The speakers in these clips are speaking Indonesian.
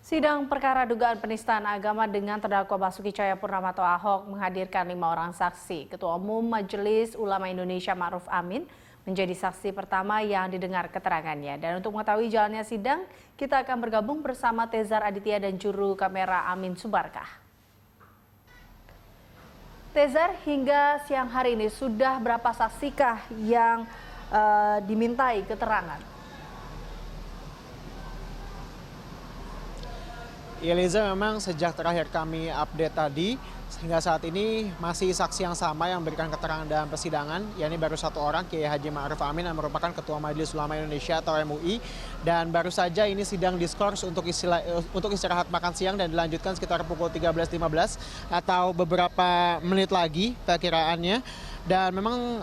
Sidang perkara dugaan penistaan agama dengan terdakwa Basuki Cahayapurnama atau Ahok menghadirkan 5 orang saksi. Ketua Umum Majelis Ulama Indonesia Ma'ruf Amin menjadi saksi pertama yang didengar keterangannya. Dan untuk mengetahui jalannya sidang, kita akan bergabung bersama Tezar Aditya dan juru kamera Amin Subarkah. Tezar, hingga siang hari ini sudah berapa saksikah yang dimintai keterangan? Ya Liza, memang sejak terakhir kami update tadi, hingga saat ini masih saksi yang sama yang memberikan keterangan dalam persidangan, yakni baru satu orang, Kiai Haji Ma'ruf Amin yang merupakan Ketua Majelis Ulama Indonesia atau MUI. Dan baru saja ini sidang diskors untuk istirahat makan siang dan dilanjutkan sekitar pukul 13.15 atau beberapa menit lagi perkiraannya. Dan memang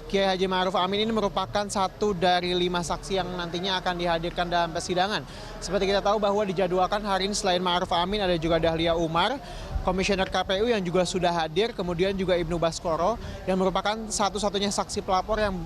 Kiai Haji Ma'ruf Amin ini merupakan satu dari 5 saksi yang nantinya akan dihadirkan dalam persidangan. Seperti kita tahu bahwa dijadwalkan hari ini selain Ma'ruf Amin ada juga Dahlia Umar, Komisioner KPU yang juga sudah hadir, kemudian juga Ibnu Baskoro yang merupakan satu-satunya saksi pelapor yang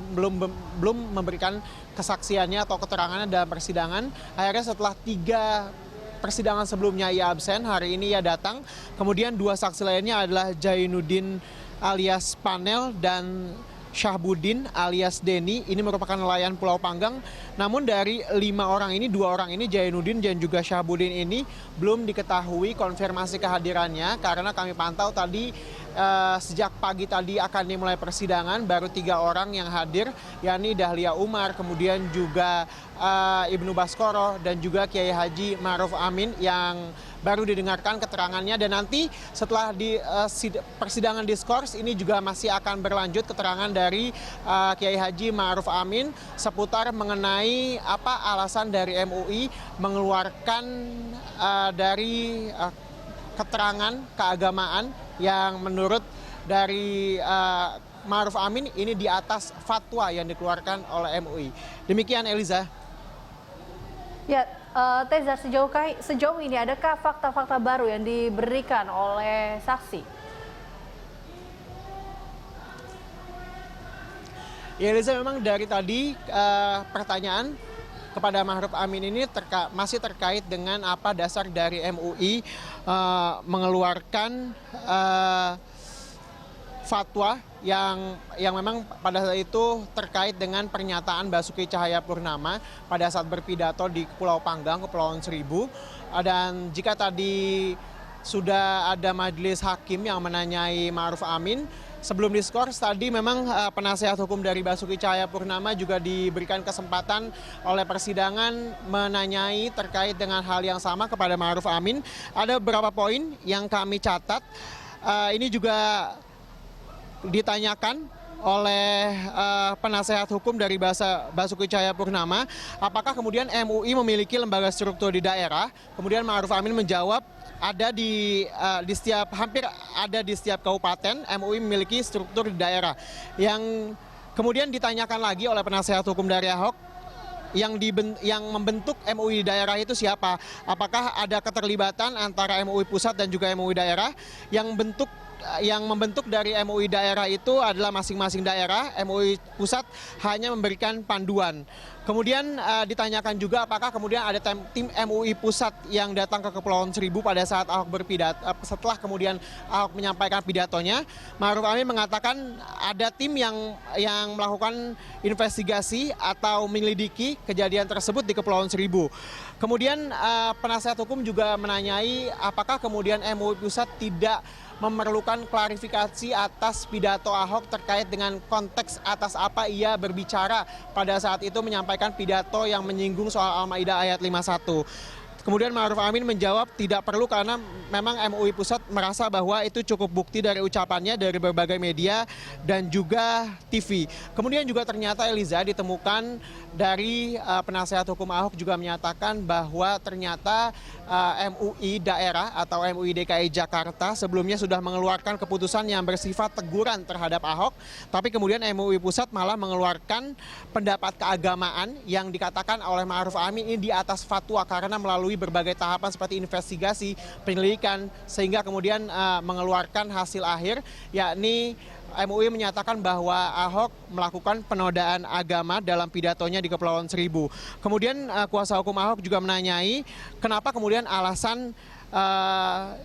belum memberikan kesaksiannya atau keterangannya dalam persidangan. Akhirnya setelah 3 persidangan sebelumnya ia absen, hari ini ia datang. Kemudian 2 saksi lainnya adalah Jainuddin alias Panel dan Syahbudin alias Denny. Ini merupakan nelayan Pulau Panggang. Namun dari 5 orang ini, 2 orang ini Jainuddin dan juga Syahbudin ini belum diketahui konfirmasi kehadirannya karena kami pantau tadi sejak pagi tadi akan dimulai persidangan baru 3 orang yang hadir, yakni Dahlia Umar, kemudian juga Ibnu Baskoro dan juga Kiai Haji Ma'ruf Amin yang baru didengarkan keterangannya. Dan nanti setelah di persidangan diskors ini juga masih akan berlanjut keterangan dari Kiai Haji Ma'ruf Amin seputar mengenai apa alasan dari MUI mengeluarkan dari keterangan keagamaan yang menurut dari Ma'ruf Amin ini di atas fatwa yang dikeluarkan oleh MUI. Demikian Eliza. Ya, Tezar, sejauh ini adakah fakta-fakta baru yang diberikan oleh saksi? Ya Eliza, memang dari tadi pertanyaan kepada Ma'ruf Amin ini masih terkait dengan apa dasar dari MUI mengeluarkan fatwa yang memang pada saat itu terkait dengan pernyataan Basuki Cahayapurnama pada saat berpidato di Pulau Panggang, Kepulauan Seribu. Dan jika tadi sudah ada majelis hakim yang menanyai Ma'ruf Amin, sebelum diskors tadi memang penasehat hukum dari Basuki Cahayapurnama juga diberikan kesempatan oleh persidangan menanyai terkait dengan hal yang sama kepada Ma'ruf Amin. Ada beberapa poin yang kami catat. Ini juga ditanyakan oleh penasehat hukum dari Basuki Cahayapurnama, apakah kemudian MUI memiliki lembaga struktur di daerah? Kemudian Ma'ruf Amin menjawab ada hampir ada di setiap kabupaten MUI memiliki struktur di daerah. Yang kemudian ditanyakan lagi oleh penasehat hukum dari Ahok, yang membentuk MUI di daerah itu siapa? Apakah ada keterlibatan antara MUI pusat dan juga MUI daerah? Yang membentuk dari MUI daerah itu adalah masing-masing daerah. MUI pusat hanya memberikan panduan. Kemudian ditanyakan juga apakah kemudian ada tim MUI pusat yang datang ke Kepulauan Seribu pada saat Ahok berpidato. Setelah kemudian Ahok menyampaikan pidatonya, Ma'ruf Amin mengatakan ada tim yang melakukan investigasi atau menyelidiki kejadian tersebut di Kepulauan Seribu. Kemudian penasihat hukum juga menanyai apakah kemudian MUI pusat tidak memerlukan klarifikasi atas pidato Ahok terkait dengan konteks atas apa ia berbicara pada saat itu menyampaikan pidato yang menyinggung soal Al-Maidah ayat 51. Kemudian Ma'ruf Amin menjawab tidak perlu karena memang MUI pusat merasa bahwa itu cukup bukti dari ucapannya dari berbagai media dan juga TV. Kemudian juga ternyata Eliza ditemukan dari penasehat hukum Ahok juga menyatakan bahwa ternyata MUI daerah atau MUI DKI Jakarta sebelumnya sudah mengeluarkan keputusan yang bersifat teguran terhadap Ahok, tapi kemudian MUI pusat malah mengeluarkan pendapat keagamaan yang dikatakan oleh Ma'ruf Amin ini di atas fatwa karena melalui berbagai tahapan seperti investigasi, penyelidikan, sehingga kemudian mengeluarkan hasil akhir yakni MUI menyatakan bahwa Ahok melakukan penodaan agama dalam pidatonya di Kepulauan Seribu. Kemudian kuasa hukum Ahok juga menanyai kenapa kemudian alasan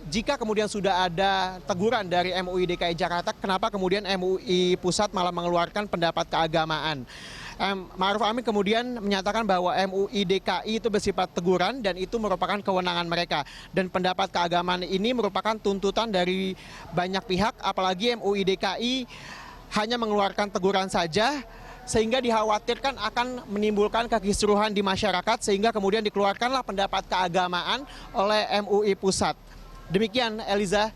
jika kemudian sudah ada teguran dari MUI DKI Jakarta, kenapa kemudian MUI Pusat malah mengeluarkan pendapat keagamaan. Ma'ruf Amin kemudian menyatakan bahwa MUI DKI itu bersifat teguran dan itu merupakan kewenangan mereka. Dan pendapat keagamaan ini merupakan tuntutan dari banyak pihak, apalagi MUI DKI hanya mengeluarkan teguran saja, sehingga dikhawatirkan akan menimbulkan kekisruhan di masyarakat, sehingga kemudian dikeluarkanlah pendapat keagamaan oleh MUI Pusat. Demikian Eliza,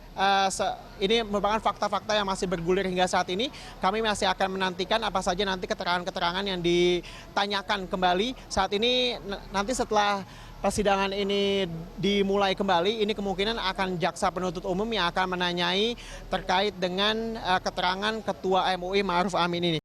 ini merupakan fakta-fakta yang masih bergulir hingga saat ini. Kami masih akan menantikan apa saja nanti keterangan-keterangan yang ditanyakan kembali. Saat ini nanti setelah persidangan ini dimulai kembali, ini kemungkinan akan jaksa penuntut umum yang akan menanyai terkait dengan keterangan Ketua MUI Ma'ruf Amin ini.